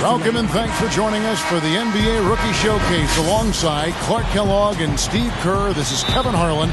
Welcome and thanks for joining us for the NBA Rookie Showcase alongside Clark Kellogg and Steve Kerr. This is Kevin Harlan.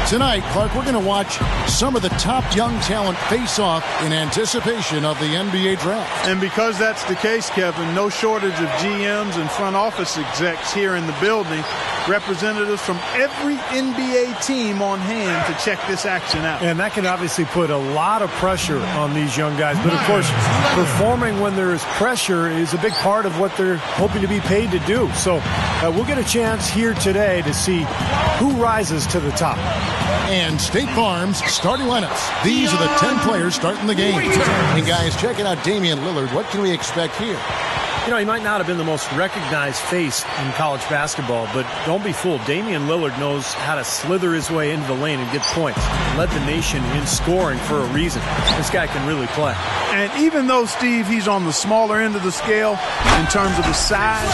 Tonight, Clark, we're going to watch some of the top young talent face off in anticipation of the NBA draft. And because that's the case, Kevin, no shortage of GMs and front office execs here in the building. Representatives from every NBA team on hand to check this action out. And that can obviously put a lot of pressure on these young guys. But, of course, performing when there is pressure is a big part of what they're hoping to be paid to do. So we'll get a chance here today to see who rises to the top. And State Farm's starting lineups. These are the 10 players starting the game. And, guys, checking out Damian Lillard. What can we expect here? You know, he might not have been the most recognized face in college basketball, but don't be fooled. Damian Lillard knows how to slither his way into the lane and get points. Led the nation in scoring for a reason. This guy can really play. And even though, Steve, he's on the smaller end of the scale in terms of his size,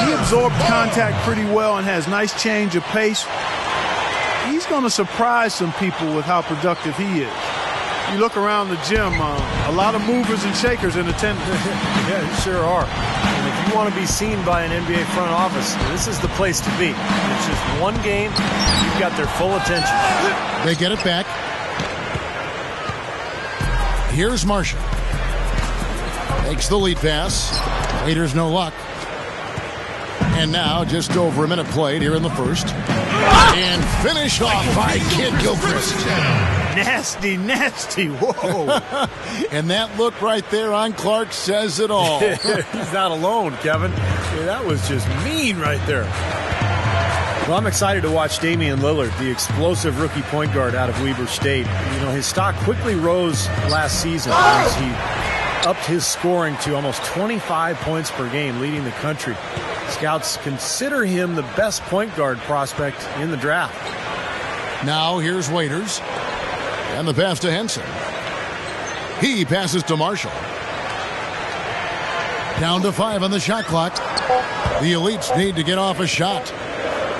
he absorbed contact pretty well and has nice change of pace. He's going to surprise some people with how productive he is. You look around the gym, a lot of movers and shakers in attendance. Yeah, you sure are. And if you want to be seen by an NBA front office, this is the place to be. It's just one game. You've got their full attention. They get it back. Here's Marshall. Makes the lead pass. Waiters no luck. And now just over a minute played here in the first. And finish off by Kid Gilchrist. Nasty, nasty. Whoa. And that look right there on Clark says it all. He's not alone, Kevin. Yeah, that was just mean right there. Well, I'm excited to watch Damian Lillard, the explosive rookie point guard out of Weber State. You know, his stock quickly rose last season as he upped his scoring to almost 25 points per game, leading the country. Scouts consider him the best point guard prospect in the draft. Now here's Waiters. And the pass to Henson. He passes to Marshall. Down to 5 on the shot clock. The Elites need to get off a shot.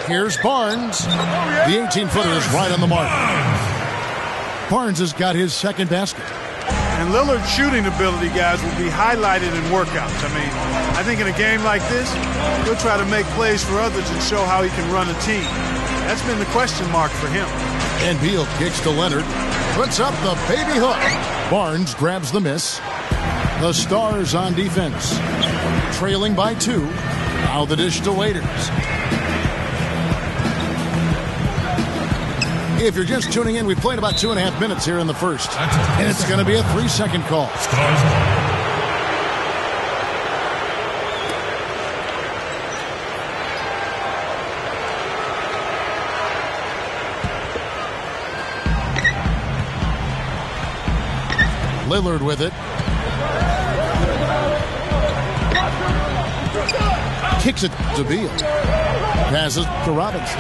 Here's Barnes. The 18-footer is right on the mark. Barnes has got his second basket. And Lillard's shooting ability, guys, will be highlighted in workouts. I mean, I think in a game like this, he'll try to make plays for others and show how he can run a team. That's been the question mark for him. And Beal kicks to Leonard. Puts up the baby hook. Barnes grabs the miss. The Stars on defense. Trailing by 2. Now the dish to Waiters. If you're just tuning in, we've played about 2.5 minutes here in the first. And it's going to be a 3-second call. Lillard with it. Kicks it to Beal. Passes to Robinson.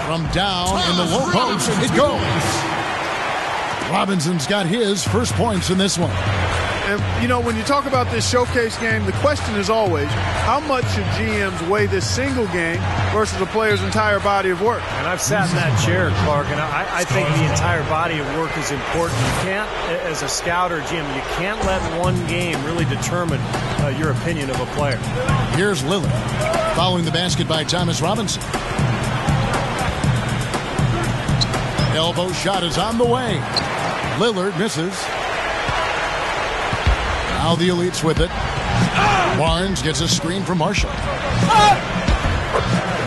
From down in the low post, it goes. Robinson's got his first points in this one. And, you know, when you talk about this showcase game, the question is always, how much should GMs weigh this single game versus a player's entire body of work? And I've sat in that chair, Clark, and I think the entire body of work is important. You can't, as a scout or GM, you can't let one game really determine your opinion of a player. Here's Lillard, following the basket by Thomas Robinson. Elbow shot is on the way. Lillard misses. Now the Elites with it. Barnes gets a screen from Marshall.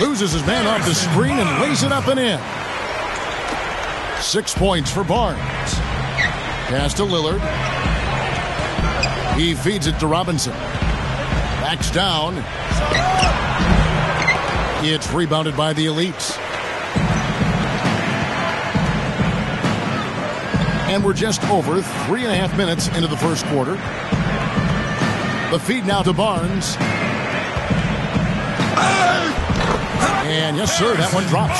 Loses his man off the screen and lays it up and in. 6 points for Barnes. Pass to Lillard. He feeds it to Robinson. Backs down. It's rebounded by the Elites. And we're just over 3.5 minutes into the first quarter. The feed now to Barnes. And yes, sir, that one drops.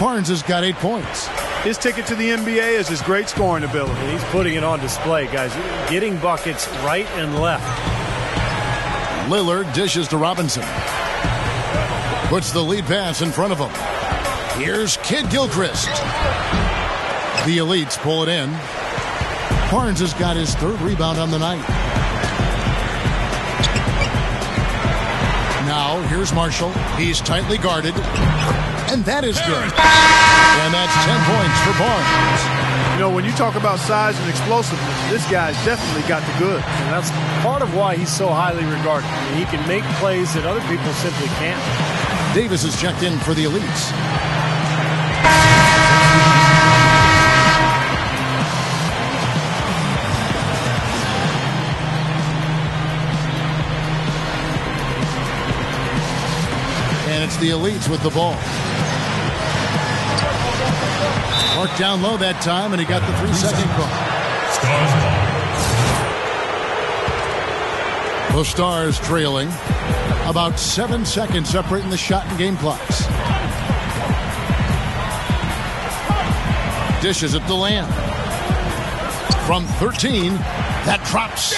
Barnes has got 8 points. His ticket to the NBA is his great scoring ability. He's putting it on display, guys. Getting buckets right and left. Lillard dishes to Robinson. Puts the lead pass in front of him. Here's Kid Gilchrist. The Elites pull it in. Barnes has got his 3rd rebound on the night. Now, here's Marshall. He's tightly guarded. And that is good. And that's 10 points for Barnes. You know, when you talk about size and explosiveness, this guy's definitely got the goods. And that's part of why he's so highly regarded. I mean, he can make plays that other people simply can't. Davis is checked in for the Elites. And it's the Elites with the ball. Mark down low that time, and he got the 3-second call. The Stars trailing. About 7 seconds separating the shot and game clocks. Dishes at the Lamb. From 13, that drops.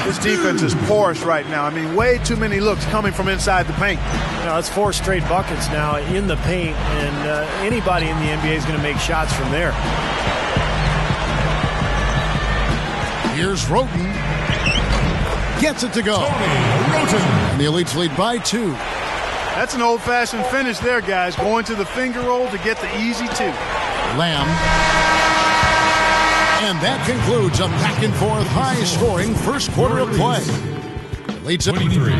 This defense is porous right now. I mean, way too many looks coming from inside the paint. You know, that's 4 straight buckets now in the paint, and anybody in the NBA is going to make shots from there. Here's Roten. Gets it to go. And the Elites lead by 2. That's an old-fashioned finish there, guys. Going to the finger roll to get the easy 2. Lamb. And that concludes a back-and-forth, high-scoring first quarter of play. Leads at 23.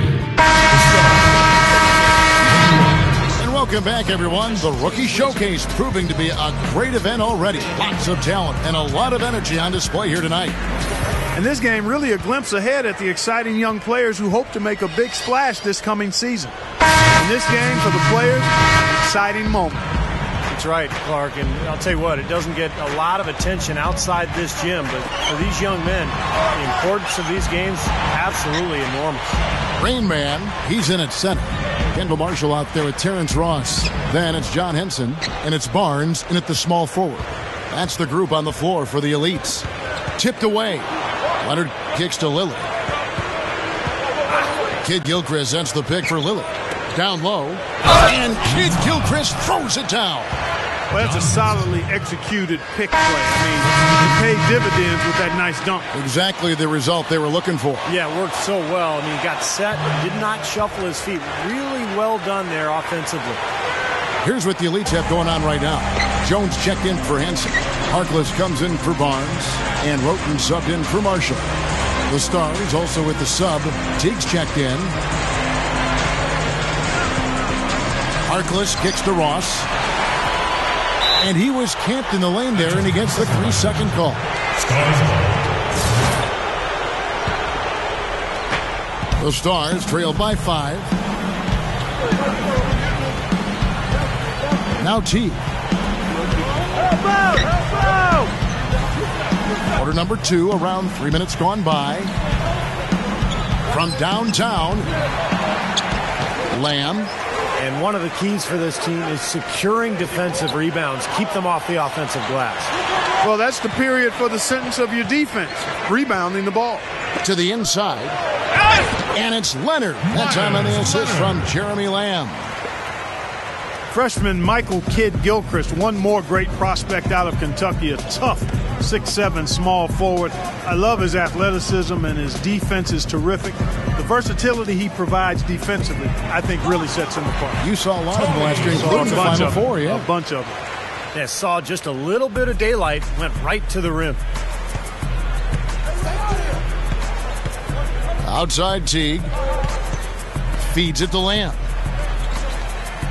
And welcome back, everyone. The Rookie Showcase proving to be a great event already. Lots of talent and a lot of energy on display here tonight. And this game really a glimpse ahead at the exciting young players who hope to make a big splash this coming season. In this game, for the players, an exciting moment. That's right, Clark, and I'll tell you what, it doesn't get a lot of attention outside this gym, but for these young men, the importance of these games, absolutely enormous. Rain Man, he's in at center. Kendall Marshall out there with Terrence Ross. Then it's John Henson, and it's Barnes in at the small forward. That's the group on the floor for the Elites. Tipped away. Leonard kicks to Lillard. Kid Gilchrist sends the pick for Lillard. Down low. And Kid Gilchrist throws it down. Well, that's a solidly executed pick play. I mean, it paid dividends with that nice dunk. Exactly the result they were looking for. Yeah, it worked so well. I mean, he got set, did not shuffle his feet. Really well done there offensively. Here's what the Elites have going on right now. Jones checked in for Henson. Harkless comes in for Barnes. And Roten subbed in for Marshall. The Stars also with the sub. Teague's checked in. Harkless kicks to Ross. And he was camped in the lane there, and he gets the 3-second call. The Stars trail by 5. Now Teague. Quarter number 2, around 3 minutes gone by. From downtown, Lamb. And one of the keys for this team is securing defensive rebounds. Keep them off the offensive glass. Well, that's the period for the sentence of your defense, rebounding the ball. To the inside. And it's Leonard. That time on the assist from Jeremy Lamb. Freshman Michael Kidd Gilchrist, one more great prospect out of Kentucky, a tough 6'7" small forward. I love his athleticism, and his defense is terrific. The versatility he provides defensively, I think, really sets him apart. You saw a lot of them last year, including the Final Four, yeah. A bunch of them. Yeah, saw just a little bit of daylight, went right to the rim. Outside Teague. Feeds it to Lamb.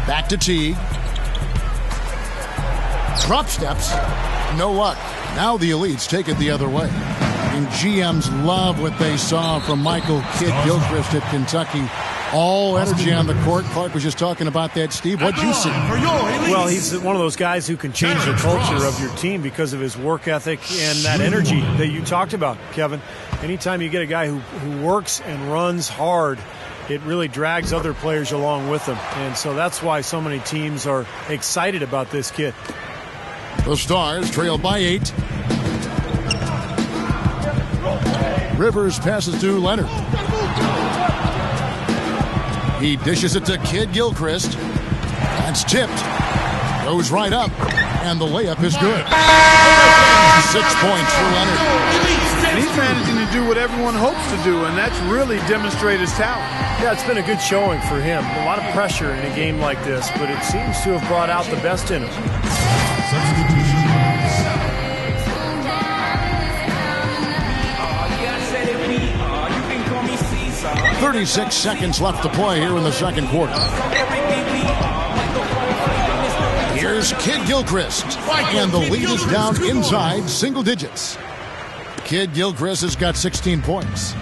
Back to Teague. Drop steps. No luck. Now the Elites take it the other way. And GMs love what they saw from Michael Kidd Gilchrist at Kentucky. All energy on the court. Clark was just talking about that, Steve. What'd you see? Well, he's one of those guys who can change the culture of your team because of his work ethic and that energy that you talked about, Kevin. Anytime you get a guy who works and runs hard, it really drags other players along with them. And so that's why so many teams are excited about this kid. The Stars trail by 8. Rivers passes to Leonard. He dishes it to Kidd Gilchrist. That's tipped. Goes right up. And the layup is good. 6 points for Leonard. And he's managing to do what everyone hopes to do, and that's really demonstrate his talent. Yeah, it's been a good showing for him. A lot of pressure in a game like this, but it seems to have brought out the best in him. 36 seconds left to play here in the second quarter. Here's Kid Gilchrist, and the lead is down inside single digits. Kid Gilchrist has got 16 points.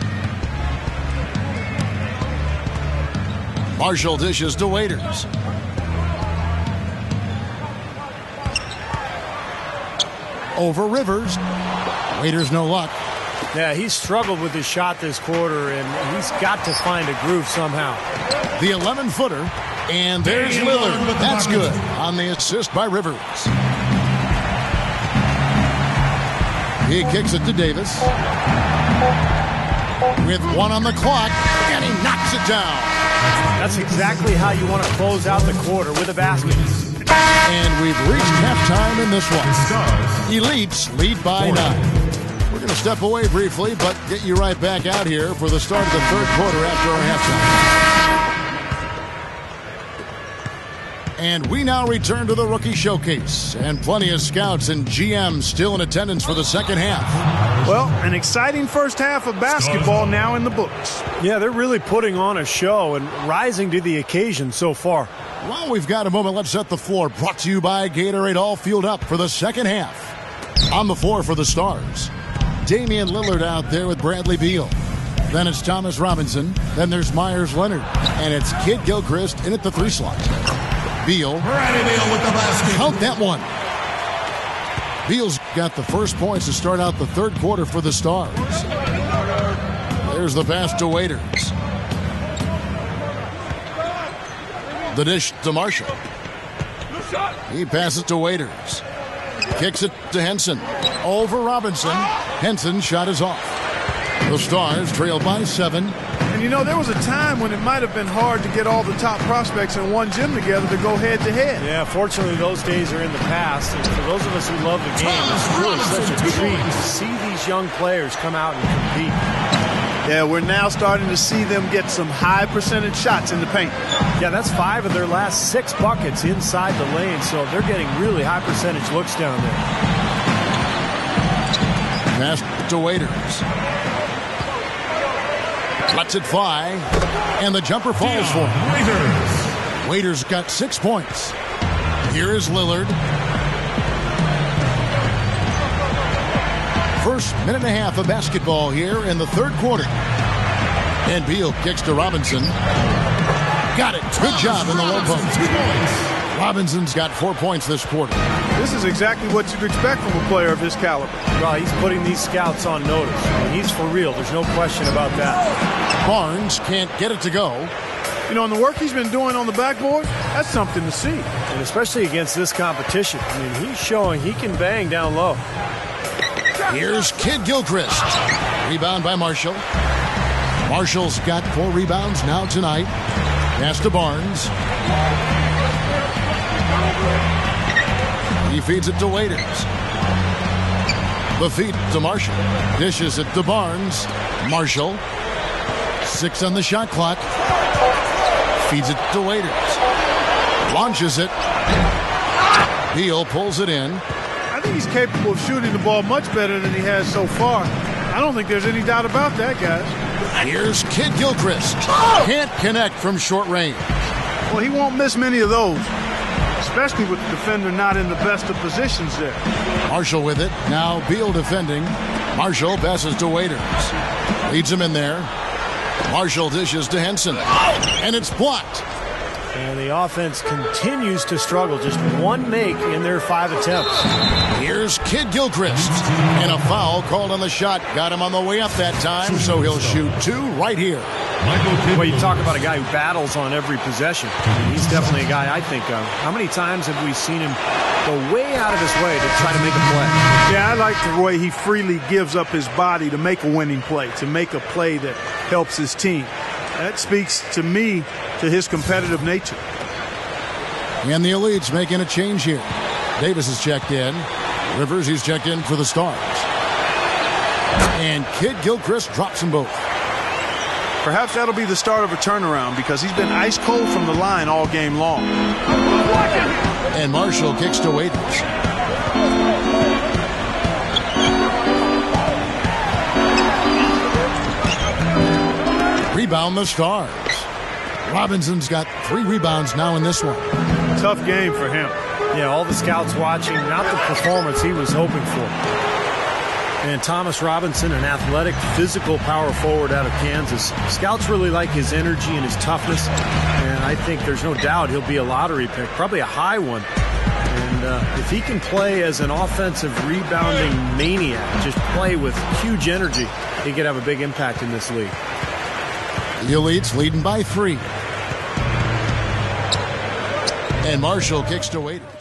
Marshall dishes to Waiters. Over Rivers. Waiters no luck. Yeah, he's struggled with his shot this quarter, and he's got to find a groove somehow. The 11-footer, and there's Lillard. That's good on the assist by Rivers. He kicks it to Davis. With 1 on the clock, and he knocks it down. That's exactly how you want to close out the quarter, with a basket. And we've reached halftime in this one. Elites lead by 9. We're going to step away briefly, but get you right back out here for the start of the third quarter after our halftime. And we now return to the Rookie Showcase, and plenty of scouts and GMs still in attendance for the second half. Well, an exciting first half of basketball now in the books. Yeah, they're really putting on a show and rising to the occasion so far. While we've got a moment, let's set the floor. Brought to you by Gatorade, all fueled up for the second half. On the floor for the Stars, Damian Lillard out there with Bradley Beal. Then it's Thomas Robinson. Then there's Myers Leonard. And it's Kid Gilchrist in at the 3 slot. Beal with the basket. Count that one. Beal's got the first points to start out the third quarter for the Stars. There's the pass to Waiters. The dish to Marshall. He passes to Waiters. Kicks it to Henson. Over Robinson. Henson's shot is off. The Stars trail by 7. And you know, there was a time when it might have been hard to get all the top prospects in one gym together to go head-to-head. Yeah, fortunately, those days are in the past. And for those of us who love the game, it's really such a treat to see these young players come out and compete. Yeah, we're now starting to see them get some high percentage shots in the paint. Yeah, that's 5 of their last 6 buckets inside the lane, so they're getting really high percentage looks down there. Pass to Waiters. Lets it fly, and the jumper falls for him. Waiters got 6 points. Here is Lillard. First minute and a half of basketball here in the third quarter. And Beal kicks to Robinson. Got it. Good job in the low post. Robinson's got 4 points this quarter. This is exactly what you'd expect from a player of his caliber. Well, he's putting these scouts on notice. And he's for real. There's no question about that. Barnes can't get it to go. You know, and the work he's been doing on the backboard, that's something to see. And especially against this competition. I mean, he's showing he can bang down low. Here's Kid Gilchrist. Rebound by Marshall. Marshall's got 4 rebounds now tonight. Pass to Barnes. He feeds it to Waiters. The feed to Marshall. Dishes it to Barnes. Marshall. 6 on the shot clock. Feeds it to Waiters. Launches it. Beal pulls it in. I think he's capable of shooting the ball much better than he has so far. I don't think there's any doubt about that, guys. Here's Kid Gilchrist. Can't connect from short range. Well, he won't miss many of those, especially with the defender not in the best of positions there. Marshall with it. Now Beal defending. Marshall passes to Waiters. Leads him in there. Marshall dishes to Henson. And it's blocked. And the offense continues to struggle. Just 1 make in their 5 attempts. Here's Kid Gilchrist. And a foul called on the shot. Got him on the way up that time, so he'll shoot 2 right here. Well, you talk about a guy who battles on every possession. He's definitely a guy I think of. How many times have we seen him go way out of his way to try to make a play? Yeah, I like the way he freely gives up his body to make a winning play, to make a play that helps his team. That speaks to me to his competitive nature. And the Elites making a change here. Davis is checked in. Rivers, he's checked in for the Stars. And Kid Gilchrist drops them both. Perhaps that'll be the start of a turnaround because he's been ice cold from the line all game long. And Marshall kicks to Waiters. Rebound the Stars. Robinson's got 3 rebounds now in this one. Tough game for him. Yeah, all the scouts watching, not the performance he was hoping for. And Thomas Robinson, an athletic, physical power forward out of Kansas. Scouts really like his energy and his toughness, and I think there's no doubt he'll be a lottery pick, probably a high one. And if he can play as an offensive rebounding maniac, just play with huge energy, he could have a big impact in this league. The Elites leading by 3. And Marshall kicks to Waiters.